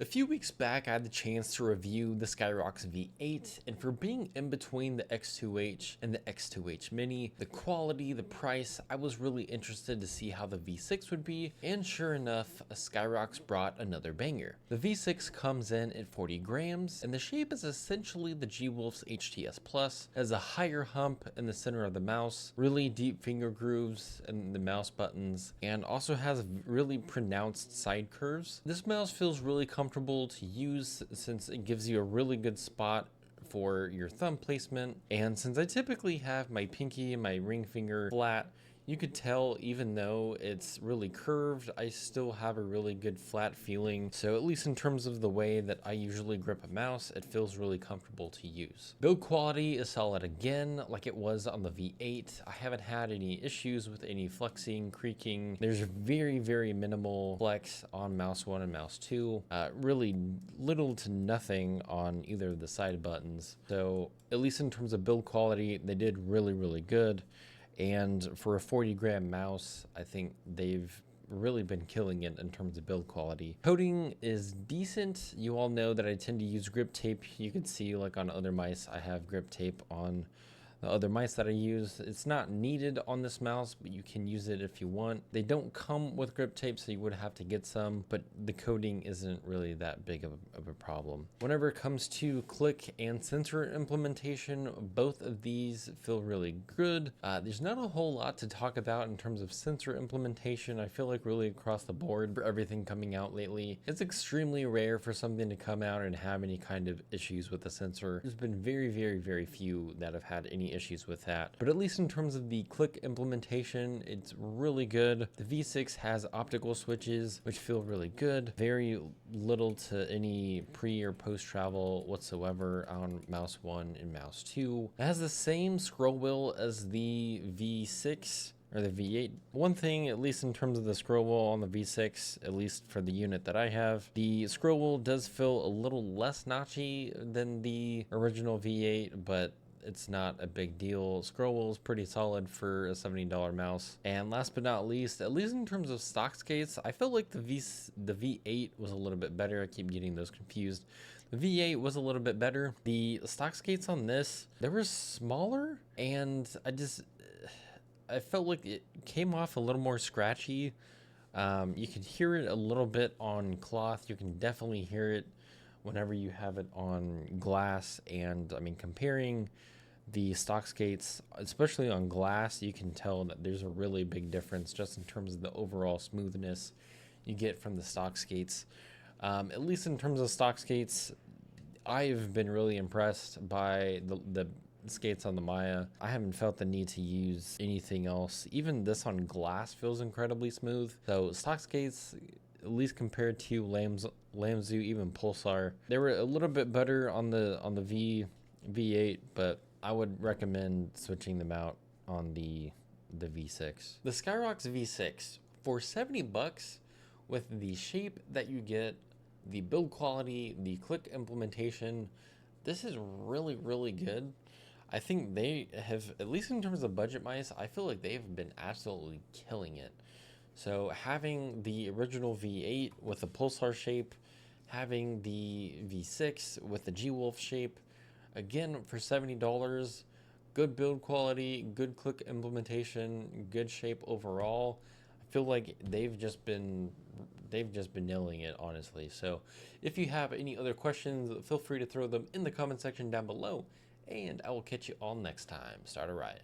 A few weeks back, I had the chance to review the Scyrox V8, and for being in between the X2H and the X2H Mini, the quality, the price, I was really interested to see how the V6 would be, and sure enough, a Scyrox brought another banger. The V6 comes in at 40 grams, and the shape is essentially the G-Wolf's HTS Plus, has a higher hump in the center of the mouse, really deep finger grooves in the mouse buttons, and also has really pronounced side curves. This mouse feels really comfortable to use since it gives you a really good spot for your thumb placement, and since I typically have my pinky and my ring finger flat, you could tell even though it's really curved, I still have a really good flat feeling. So at least in terms of the way that I usually grip a mouse, it feels really comfortable to use. Build quality is solid again, like it was on the V8. I haven't had any issues with any flexing, creaking. There's very minimal flex on mouse 1 and mouse 2. Really little to nothing on either of the side buttons. So at least in terms of build quality, they did really good. And for a 40-gram mouse, I think they've really been killing it in terms of build quality. Coating is decent. You all know that I tend to use grip tape. You can see like on other mice, I have grip tape on the other mice that I use. It's not needed on this mouse, but you can use it if you want. They don't come with grip tape, so you would have to get some, but the coating isn't really that big of a problem. Whenever it comes to click and sensor implementation, both of these feel really good. There's not a whole lot to talk about in terms of sensor implementation. I feel like really across the board for everything coming out lately, it's extremely rare for something to come out and have any kind of issues with the sensor. There's been very few that have had any issues with that, but at least in terms of the click implementation, it's really good. The V6 has optical switches which feel really good. Very little to any pre or post travel whatsoever on mouse 1 and mouse 2. It has the same scroll wheel as the V6 or the V8. One thing, at least in terms of the scroll wheel on the V6, at least for the unit that I have, the scroll wheel does feel a little less notchy than the original V8, but it's not a big deal. Scroll wheel is pretty solid for a $70 mouse. And last but not least, at least in terms of stock skates, I felt like the V8 was a little bit better. I keep getting those confused. The V8 was a little bit better. The stock skates on this, they were smaller, and I felt like it came off a little more scratchy. You could hear it a little bit on cloth. You can definitely hear it whenever you have it on glass. And I mean, comparing the stock skates, especially on glass, you can tell that there's a really big difference just in terms of the overall smoothness you get from the stock skates. At least in terms of stock skates, I've been really impressed by the skates on the Maya. I haven't felt the need to use anything else. Even this on glass feels incredibly smooth. So stock skates, at least compared to Lamzu, even Pulsar, they were a little bit better on the V8, but I would recommend switching them out on the V6. The Scyrox V6 for 70 bucks with the shape that you get, the build quality, the click implementation, this is really good. I think they have, at least in terms of budget mice, I feel like they've been absolutely killing it. So having the original V8 with the Pulsar shape, having the V6 with the G-Wolf shape, again for $70, good build quality, good click implementation, good shape overall. I feel like they've just been nailing it, honestly. So if you have any other questions, feel free to throw them in the comment section down below, and I will catch you all next time. Start a riot.